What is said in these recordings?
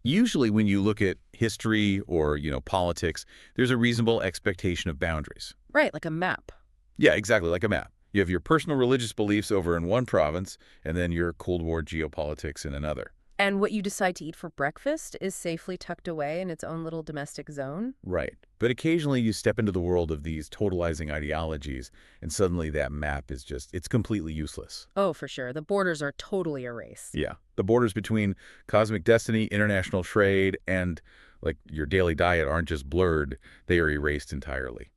Usually when you look at history or, politics, there's a reasonable expectation of boundaries. Right, like a map. Yeah, exactly, like a map. You have your personal religious beliefs over in one province, and then your Cold War geopolitics in another. And what you decide to eat for breakfast is safely tucked away in its own little domestic zone. Right. But occasionally you step into the world of these totalizing ideologies, and suddenly that map is it's completely useless. Oh, for sure. The borders are totally erased. Yeah. The borders between cosmic destiny, international trade, and like your daily diet aren't just blurred, they are erased entirely.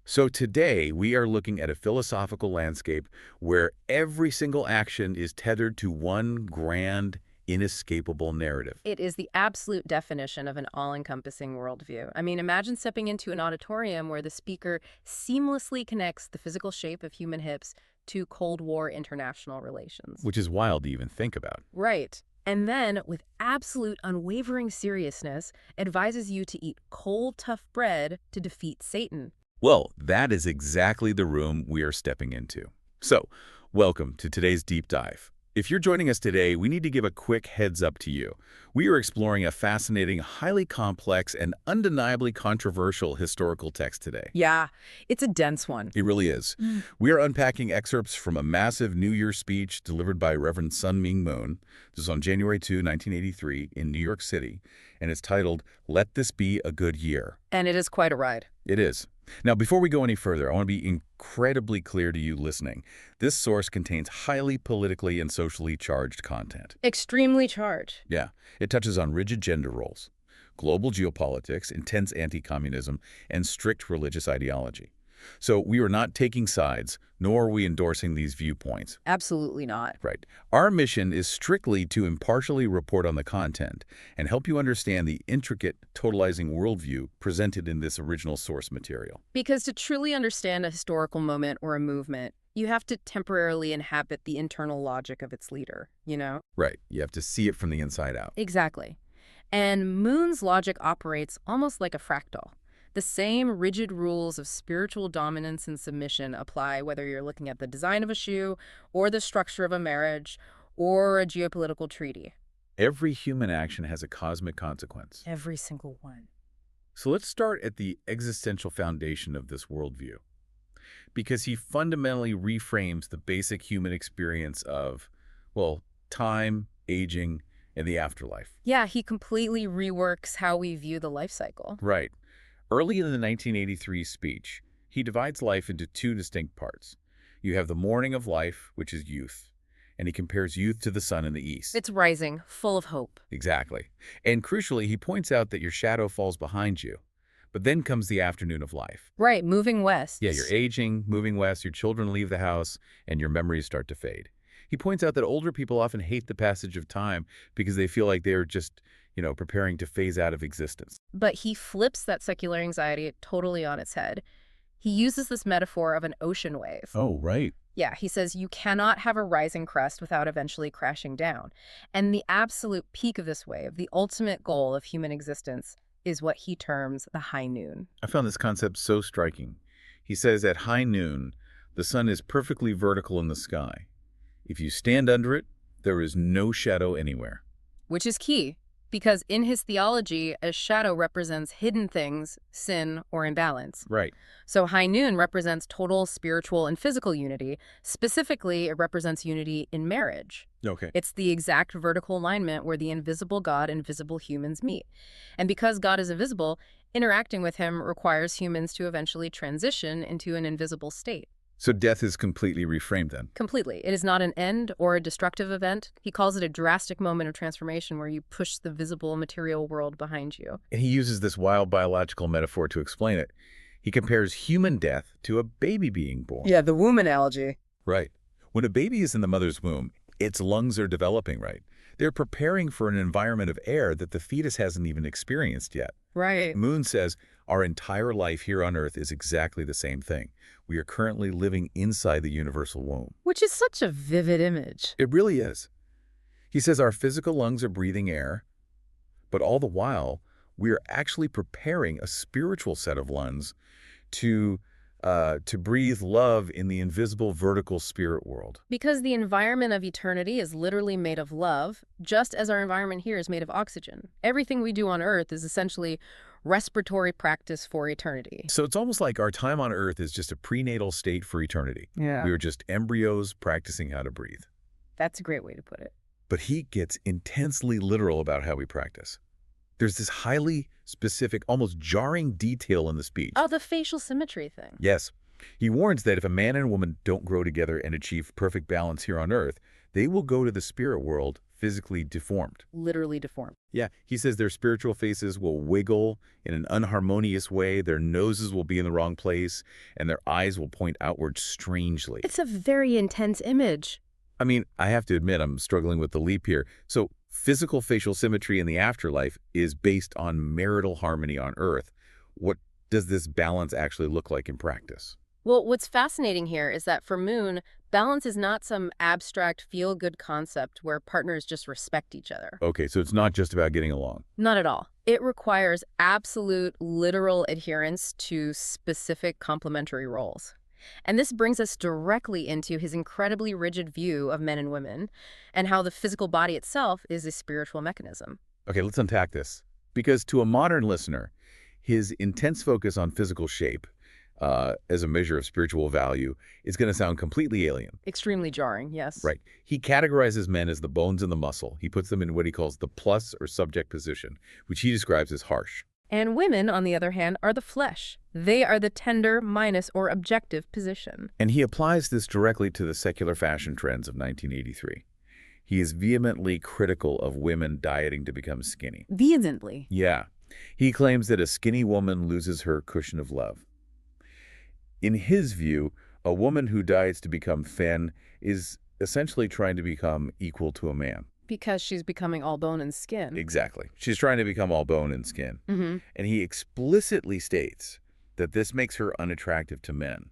So today we are looking at a philosophical landscape where every single action is tethered to one grand, inescapable narrative. It is the absolute definition of an all-encompassing worldview. I mean, imagine stepping into an auditorium where the speaker seamlessly connects the physical shape of human hips to Cold War international relations. Which is wild to even think about. Right. And then, with absolute unwavering seriousness, advises you to eat cold, tough bread to defeat Satan. Well, that is exactly the room we are stepping into. So, welcome to today's deep dive. If you're joining us today, we need to give a quick heads up to you. We are exploring a fascinating, highly complex, and undeniably controversial historical text today. Yeah, it's a dense one. It really is. We are unpacking excerpts from a massive New Year's speech delivered by Reverend Sun Myung Moon. This is on January 2, 1983, in New York City, and it's titled, "Let This Be a Good Year." And it is quite a ride. It is. Now, before we go any further, I want to be incredibly clear to you listening. This source contains highly politically and socially charged content. Extremely charged. Yeah, it touches on rigid gender roles, global geopolitics, intense anti-communism, and strict religious ideology. So we are not taking sides, nor are we endorsing these viewpoints. Absolutely not. Right. Our mission is strictly to impartially report on the content and help you understand the intricate, totalizing worldview presented in this original source material. Because to truly understand a historical moment or a movement, you have to temporarily inhabit the internal logic of its leader, you know? Right. You have to see it from the inside out. Exactly. And Moon's logic operates almost like a fractal. The same rigid rules of spiritual dominance and submission apply whether you're looking at the design of a shoe or the structure of a marriage or a geopolitical treaty. Every human action has a cosmic consequence. Every single one. So let's start at the existential foundation of this worldview, because he fundamentally reframes the basic human experience of, well, time, aging, and the afterlife. Yeah, he completely reworks how we view the life cycle. Right. Early in the 1983 speech, he divides life into two distinct parts. You have the morning of life, which is youth, and he compares youth to the sun in the east. It's rising, full of hope. Exactly. And crucially, he points out that your shadow falls behind you. But then comes the afternoon of life. Right, moving west. Yeah, you're aging, moving west, your children leave the house, and your memories start to fade. He points out that older people often hate the passage of time because they feel like they're just, preparing to phase out of existence. But he flips that secular anxiety totally on its head. He uses this metaphor of an ocean wave. Oh, right. Yeah, he says you cannot have a rising crest without eventually crashing down. And the absolute peak of this wave, the ultimate goal of human existence, is what he terms the high noon. I found this concept so striking. He says at high noon, the sun is perfectly vertical in the sky. If you stand under it, there is no shadow anywhere. Which is key, because in his theology, a shadow represents hidden things, sin, or imbalance. Right. So high noon represents total spiritual and physical unity. Specifically, it represents unity in marriage. Okay. It's the exact vertical alignment where the invisible God and visible humans meet. And because God is invisible, interacting with him requires humans to eventually transition into an invisible state. So death is completely reframed then? Completely. It is not an end or a destructive event. He calls it a drastic moment of transformation where you push the visible material world behind you. And he uses this wild biological metaphor to explain it. He compares human death to a baby being born. Yeah, the womb analogy. Right. When a baby is in the mother's womb, its lungs are developing, right? They're preparing for an environment of air that the fetus hasn't even experienced yet. Right. Moon says our entire life here on Earth is exactly the same thing. We are currently living inside the universal womb. Which is such a vivid image. It really is. He says our physical lungs are breathing air, but all the while, we are actually preparing a spiritual set of lungs to to breathe love in the invisible vertical spirit world. Because the environment of eternity is literally made of love, just as our environment here is made of oxygen. Everything we do on Earth is essentially respiratory practice for eternity. So it's almost like our time on Earth is just a prenatal state for eternity. Yeah. We are just embryos practicing how to breathe. That's a great way to put it. But he gets intensely literal about how we practice. There's this highly specific, almost jarring detail in the speech. Oh, the facial symmetry thing. Yes. He warns that if a man and a woman don't grow together and achieve perfect balance here on Earth, they will go to the spirit world physically deformed. Literally deformed. Yeah, he says their spiritual faces will wiggle in an unharmonious way, their noses will be in the wrong place, and their eyes will point outward strangely. It's a very intense image. I mean, I have to admit I'm struggling with the leap here. So physical facial symmetry in the afterlife is based on marital harmony on Earth. What does this balance actually look like in practice? Well, what's fascinating here is that for Moon, balance is not some abstract feel-good concept where partners just respect each other. Okay, so it's not just about getting along. Not at all. It requires absolute, literal adherence to specific complementary roles. And this brings us directly into his incredibly rigid view of men and women and how the physical body itself is a spiritual mechanism. Okay, let's unpack this. Because to a modern listener, his intense focus on physical shape as a measure of spiritual value is going to sound completely alien. Extremely jarring, yes. Right. He categorizes men as the bones and the muscle. He puts them in what he calls the plus or subject position, which he describes as harsh. And women, on the other hand, are the flesh. They are the tender, minus, or objective position. And he applies this directly to the secular fashion trends of 1983. He is vehemently critical of women dieting to become skinny. Vehemently. Yeah. He claims that a skinny woman loses her cushion of love. In his view, a woman who diets to become thin is essentially trying to become equal to a man. Because she's becoming all bone and skin. Exactly. She's trying to become all bone and skin. Mm-hmm. And he explicitly states that this makes her unattractive to men.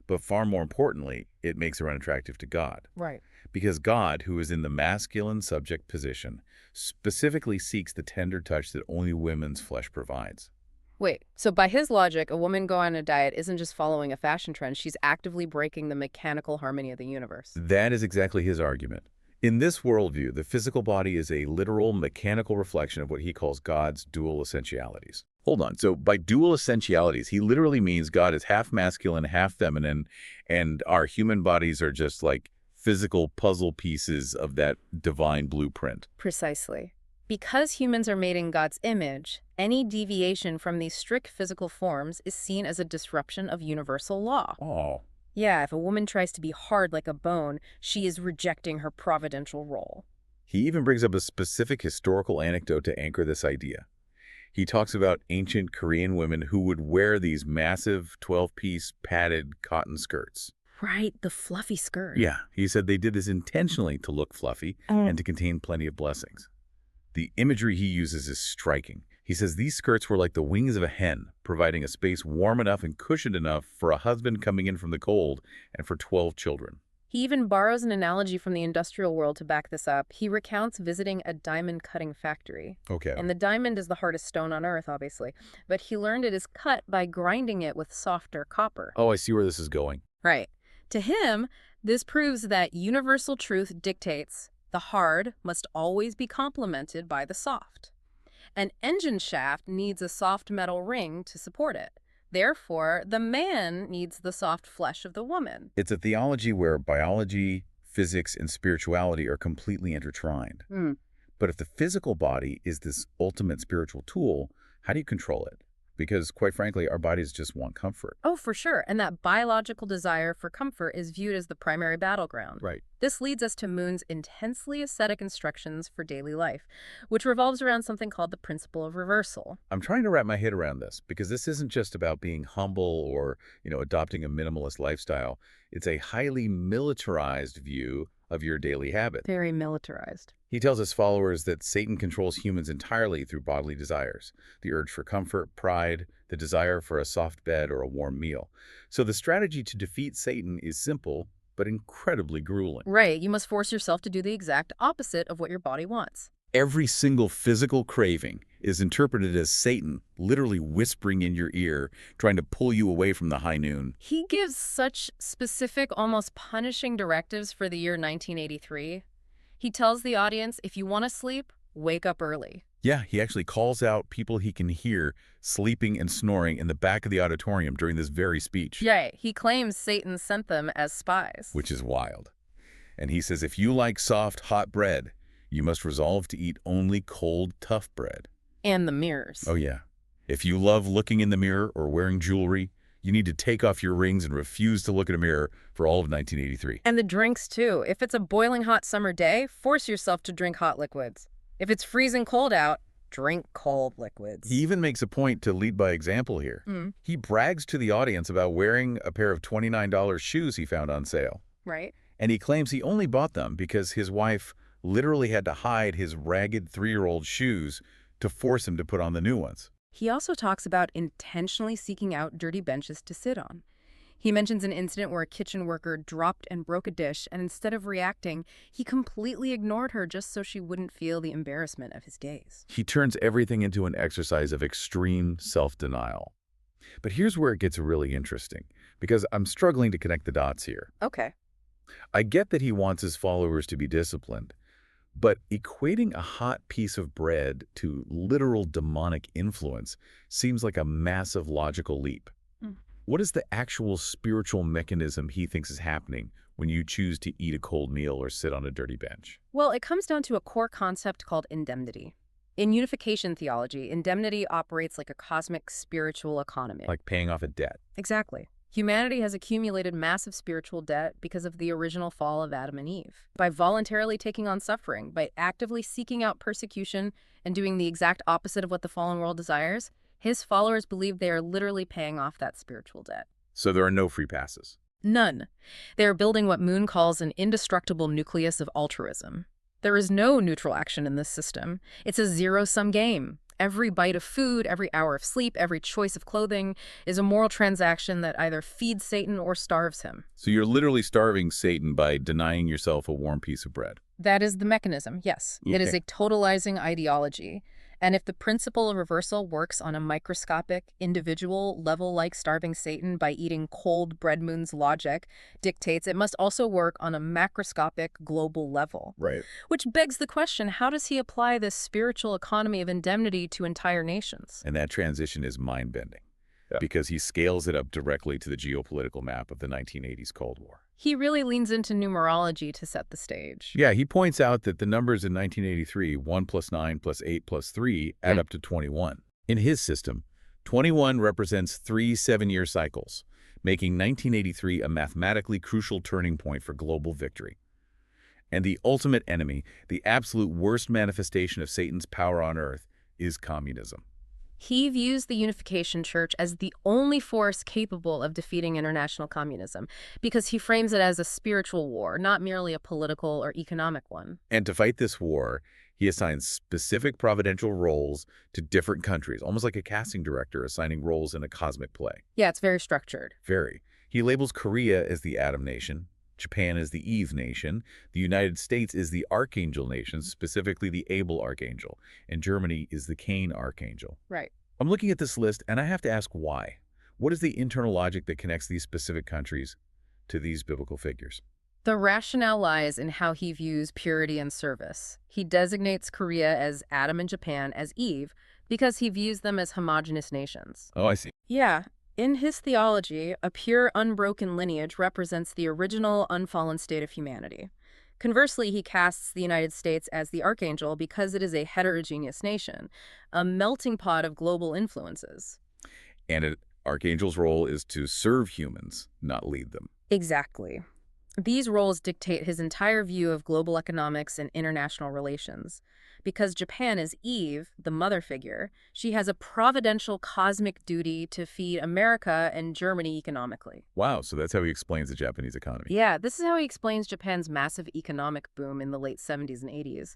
But far more importantly, it makes her unattractive to God. Right. Because God, who is in the masculine subject position, specifically seeks the tender touch that only women's flesh provides. Wait, so by his logic, a woman going on a diet isn't just following a fashion trend, she's actively breaking the mechanical harmony of the universe. That is exactly his argument. In this worldview, the physical body is a literal mechanical reflection of what he calls God's dual essentialities. Hold on. So by dual essentialities, he literally means God is half masculine, half feminine, and our human bodies are just like physical puzzle pieces of that divine blueprint. Precisely. Because humans are made in God's image, any deviation from these strict physical forms is seen as a disruption of universal law. Oh. Yeah, if a woman tries to be hard like a bone, she is rejecting her providential role. He even brings up a specific historical anecdote to anchor this idea. He talks about ancient Korean women who would wear these massive 12-piece padded cotton skirts. Right, the fluffy skirt. Yeah, he said they did this intentionally to look fluffy and to contain plenty of blessings. The imagery he uses is striking. He says these skirts were like the wings of a hen, providing a space warm enough and cushioned enough for a husband coming in from the cold and for 12 children. He even borrows an analogy from the industrial world to back this up. He recounts visiting a diamond cutting factory. Okay. And the diamond is the hardest stone on Earth, obviously. But he learned it is cut by grinding it with softer copper. Oh, I see where this is going. Right. To him, this proves that universal truth dictates the hard must always be complemented by the soft. An engine shaft needs a soft metal ring to support it. Therefore, the man needs the soft flesh of the woman. It's a theology where biology, physics, and spirituality are completely intertwined. But if the physical body is this ultimate spiritual tool, how do you control it? Because, quite frankly, our bodies just want comfort. Oh, for sure. And that biological desire for comfort is viewed as the primary battleground. Right. This leads us to Moon's intensely ascetic instructions for daily life, which revolves around something called the principle of reversal. I'm trying to wrap my head around this because this isn't just about being humble or, adopting a minimalist lifestyle. It's a highly militarized view of your daily habit. Very militarized. He tells his followers that Satan controls humans entirely through bodily desires, the urge for comfort, pride, the desire for a soft bed or a warm meal. So the strategy to defeat Satan is simple, but incredibly grueling. Right. You must force yourself to do the exact opposite of what your body wants. Every single physical craving is interpreted as Satan literally whispering in your ear, trying to pull you away from the high noon. He gives such specific, almost punishing directives for the year 1983. He tells the audience, if you want to sleep, wake up early. Yeah, he actually calls out people he can hear sleeping and snoring in the back of the auditorium during this very speech. Yeah, he claims Satan sent them as spies. Which is wild. And he says if you like soft, hot bread, you must resolve to eat only cold, tough bread. And the mirrors. Oh, yeah. If you love looking in the mirror or wearing jewelry, you need to take off your rings and refuse to look at a mirror for all of 1983. And the drinks, too. If it's a boiling hot summer day, force yourself to drink hot liquids. If it's freezing cold out, drink cold liquids. He even makes a point to lead by example here. He brags to the audience about wearing a pair of $29 shoes he found on sale. Right. And he claims he only bought them because his wife literally had to hide his ragged 3-year-old shoes to force him to put on the new ones. He also talks about intentionally seeking out dirty benches to sit on. He mentions an incident where a kitchen worker dropped and broke a dish, and instead of reacting, he completely ignored her just so she wouldn't feel the embarrassment of his days. He turns everything into an exercise of extreme self-denial. But here's where it gets really interesting, because I'm struggling to connect the dots here. Okay. I get that he wants his followers to be disciplined, but equating a hot piece of bread to literal demonic influence seems like a massive logical leap. What is the actual spiritual mechanism he thinks is happening when you choose to eat a cold meal or sit on a dirty bench? Well, it comes down to a core concept called indemnity. In unification theology, indemnity operates like a cosmic spiritual economy. Like paying off a debt. Exactly. Humanity has accumulated massive spiritual debt because of the original fall of Adam and Eve. By voluntarily taking on suffering, by actively seeking out persecution and doing the exact opposite of what the fallen world desires, his followers believe they are literally paying off that spiritual debt. So there are no free passes. None. They are building what Moon calls an indestructible nucleus of altruism. There is no neutral action in this system. It's a zero-sum game. Every bite of food, every hour of sleep, every choice of clothing is a moral transaction that either feeds Satan or starves him. So you're literally starving Satan by denying yourself a warm piece of bread. That is the mechanism, yes. Okay. It is a totalizing ideology. And if the principle of reversal works on a microscopic, individual level like starving Satan by eating cold bread, Moon's logic dictates it must also work on a macroscopic, global level. Right. Which begs the question, how does he apply this spiritual economy of indemnity to entire nations? And that transition is mind-bending because he scales it up directly to the geopolitical map of the 1980s Cold War. He really leans into numerology to set the stage. Yeah, he points out that the numbers in 1983, 1 plus 9 plus 8 plus 3, add up to 21. In his system, 21 represents 3 7-year cycles, making 1983 a mathematically crucial turning point for global victory. And the ultimate enemy, the absolute worst manifestation of Satan's power on earth, is communism. He views the Unification Church as the only force capable of defeating international communism because he frames it as a spiritual war, not merely a political or economic one. And to fight this war, he assigns specific providential roles to different countries, almost like a casting director assigning roles in a cosmic play. Yeah, it's very structured. Very. He labels Korea as the Adam nation, Japan as the Eve nation, the United States is the Archangel nation, specifically the Abel Archangel, and Germany is the Cain Archangel. Right. I'm looking at this list, and I have to ask why. What is the internal logic that connects these specific countries to these biblical figures? The rationale lies in how he views purity and service. He designates Korea as Adam and Japan as Eve because he views them as homogeneous nations. Oh, I see. Yeah. In his theology, a pure, unbroken lineage represents the original, unfallen state of humanity. Conversely, he casts the United States as the archangel because it is a heterogeneous nation, a melting pot of global influences. And an archangel's role is to serve humans, not lead them. Exactly. These roles dictate his entire view of global economics and international relations. Because Japan is Eve, the mother figure, she has a providential cosmic duty to feed America and Germany economically. Wow, so that's how he explains the Japanese economy. Yeah, this is how he explains Japan's massive economic boom in the late 70s and 80s.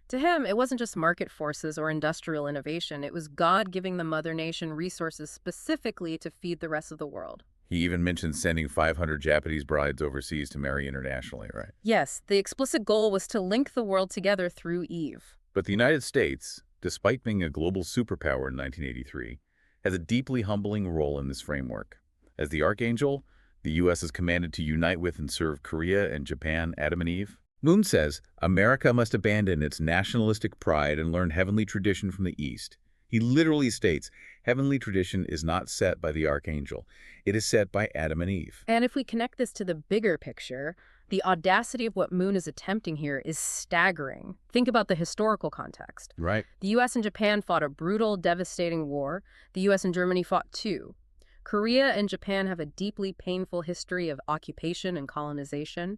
To him, it wasn't just market forces or industrial innovation, it was God giving the mother nation resources specifically to feed the rest of the world. He even mentioned sending 500 Japanese brides overseas to marry internationally, right? Yes, the explicit goal was to link the world together through Eve. But the United States, despite being a global superpower in 1983, has a deeply humbling role in this framework. As the Archangel, the U.S. is commanded to unite with and serve Korea and Japan, Adam and Eve. Moon says America must abandon its nationalistic pride and learn heavenly tradition from the East. He literally states, heavenly tradition is not set by the Archangel. It is set by Adam and Eve. And if we connect this to the bigger picture, the audacity of what Moon is attempting here is staggering. Think about the historical context. Right. The U.S. and Japan fought a brutal, devastating war. The U.S. and Germany fought too. Korea and Japan have a deeply painful history of occupation and colonization.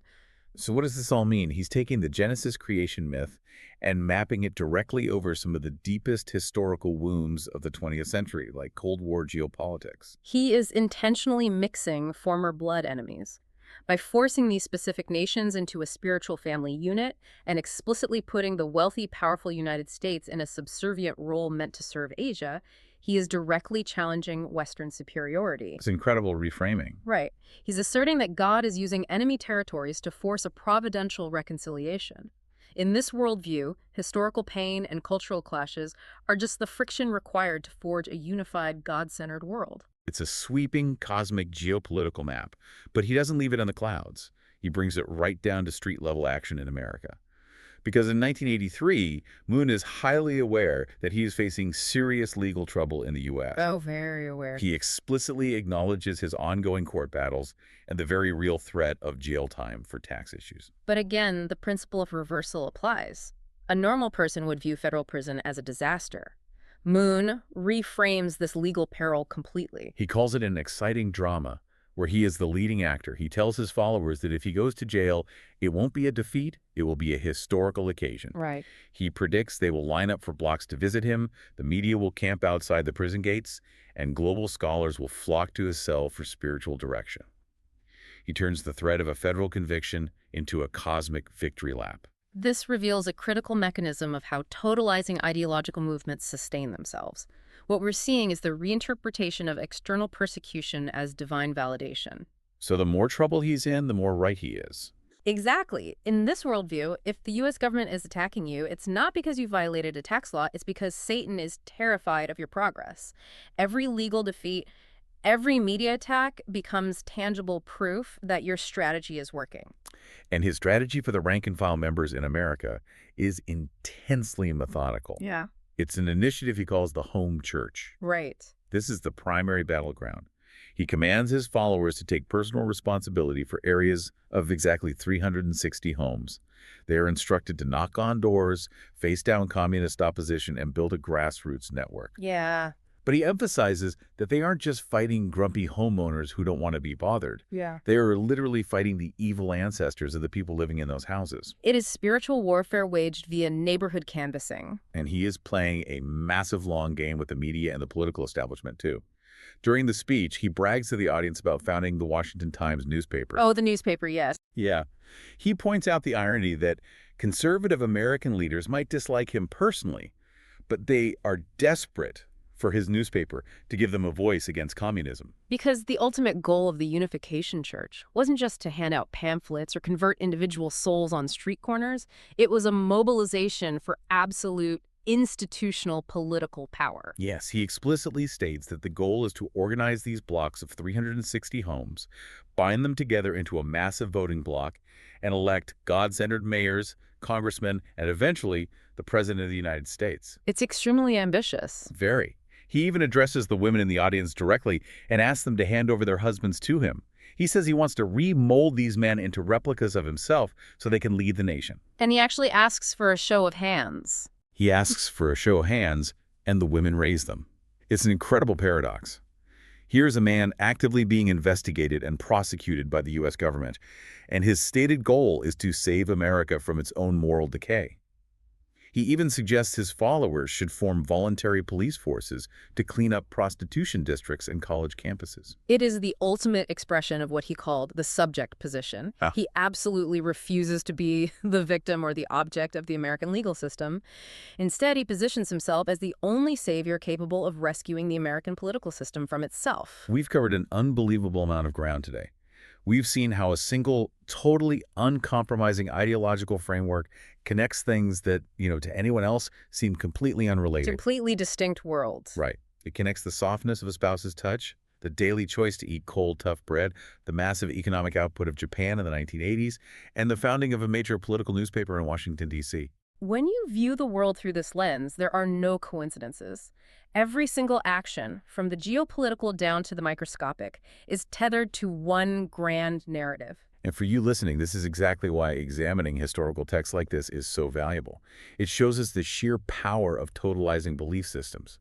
So what does this all mean? He's taking the Genesis creation myth and mapping it directly over some of the deepest historical wounds of the 20th century, like Cold War geopolitics. He is intentionally mixing former blood enemies. By forcing these specific nations into a spiritual family unit and explicitly putting the wealthy, powerful United States in a subservient role meant to serve Asia, he is directly challenging Western superiority. It's incredible reframing. Right. He's asserting that God is using enemy territories to force a providential reconciliation. In this worldview, historical pain and cultural clashes are just the friction required to forge a unified, God-centered world. It's a sweeping cosmic geopolitical map, but he doesn't leave it in the clouds. He brings it right down to street-level action in America. Because in 1983, Moon is highly aware that he is facing serious legal trouble in the U.S. Oh, very aware. He explicitly acknowledges his ongoing court battles and the very real threat of jail time for tax issues. But again, the principle of reversal applies. A normal person would view federal prison as a disaster. Moon reframes this legal peril completely. He calls it an exciting drama where he is the leading actor. He tells his followers that if he goes to jail, it won't be a defeat, it will be a historical occasion. Right. He predicts they will line up for blocks to visit him, the media will camp outside the prison gates, and global scholars will flock to his cell for spiritual direction. He turns the threat of a federal conviction into a cosmic victory lap. This reveals a critical mechanism of how totalizing ideological movements sustain themselves. What we're seeing is the reinterpretation of external persecution as divine validation. So the more trouble he's in, the more right he is. Exactly. In this worldview, if the U.S. government is attacking you, it's not because you violated a tax law, it's because Satan is terrified of your progress. Every legal defeat, every media attack becomes tangible proof that your strategy is working. And his strategy for the rank-and-file members in America is intensely methodical. Yeah. It's an initiative he calls the home church. Right. This is the primary battleground. He commands his followers to take personal responsibility for areas of exactly 360 homes. They are instructed to knock on doors, face down communist opposition, and build a grassroots network. Yeah. But he emphasizes that they aren't just fighting grumpy homeowners who don't want to be bothered. Yeah. They are literally fighting the evil ancestors of the people living in those houses. It is spiritual warfare waged via neighborhood canvassing. And he is playing a massive long game with the media and the political establishment, too. During the speech, he brags to the audience about founding the Washington Times newspaper. Oh, the newspaper, yes. Yeah. He points out the irony that conservative American leaders might dislike him personally, but they are desperate for his newspaper to give them a voice against communism. Because the ultimate goal of the Unification Church wasn't just to hand out pamphlets or convert individual souls on street corners. It was a mobilization for absolute institutional political power. Yes, he explicitly states that the goal is to organize these blocks of 360 homes, bind them together into a massive voting block, and elect God-centered mayors, congressmen, and eventually the President of the United States. It's extremely ambitious. Very. He even addresses the women in the audience directly and asks them to hand over their husbands to him. He says he wants to remold these men into replicas of himself so they can lead the nation. And he actually asks for a show of hands. He asks for a show of hands, and the women raise them. It's an incredible paradox. Here's a man actively being investigated and prosecuted by the U.S. government, and his stated goal is to save America from its own moral decay. He even suggests his followers should form voluntary police forces to clean up prostitution districts and college campuses. It is the ultimate expression of what he called the subject position. Ah. He absolutely refuses to be the victim or the object of the American legal system. Instead, he positions himself as the only savior capable of rescuing the American political system from itself. We've covered an unbelievable amount of ground today. We've seen how a single, totally uncompromising ideological framework connects things that, to anyone else seem completely unrelated. Completely distinct worlds. Right. It connects the softness of a spouse's touch, the daily choice to eat cold, tough bread, the massive economic output of Japan in the 1980s, and the founding of a major political newspaper in Washington, D.C. When you view the world through this lens, there are no coincidences. Every single action, from the geopolitical down to the microscopic, is tethered to one grand narrative. And for you listening, this is exactly why examining historical texts like this is so valuable. It shows us the sheer power of totalizing belief systems.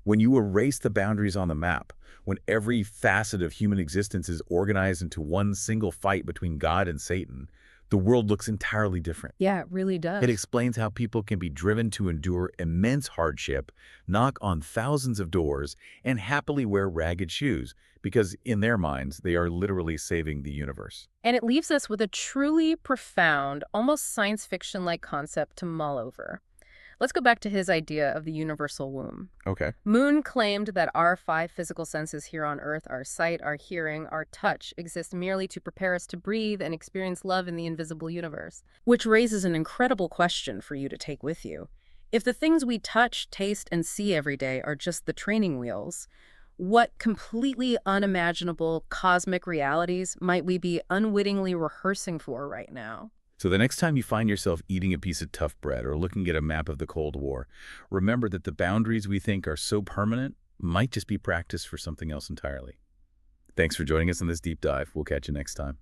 When you erase the boundaries on the map, when every facet of human existence is organized into one single fight between God and Satan, the world looks entirely different. Yeah, it really It does. explains how people can be driven to endure immense hardship, knock on thousands of doors, and happily wear ragged shoes, because in their minds, they are literally saving the universe. And it leaves us with a truly profound, almost science fiction-like concept to mull over. Let's go back to his idea of the universal womb. Okay. Moon claimed that our five physical senses here on Earth, our sight, our hearing, our touch, exist merely to prepare us to breathe and experience love in the invisible universe. Which raises an incredible question for you to take with you. If the things we touch, taste, and see every day are just the training wheels, what completely unimaginable cosmic realities might we be unwittingly rehearsing for right now? So the next time you find yourself eating a piece of tough bread or looking at a map of the Cold War, remember that the boundaries we think are so permanent might just be practice for something else entirely. Thanks for joining us on this deep dive. We'll catch you next time.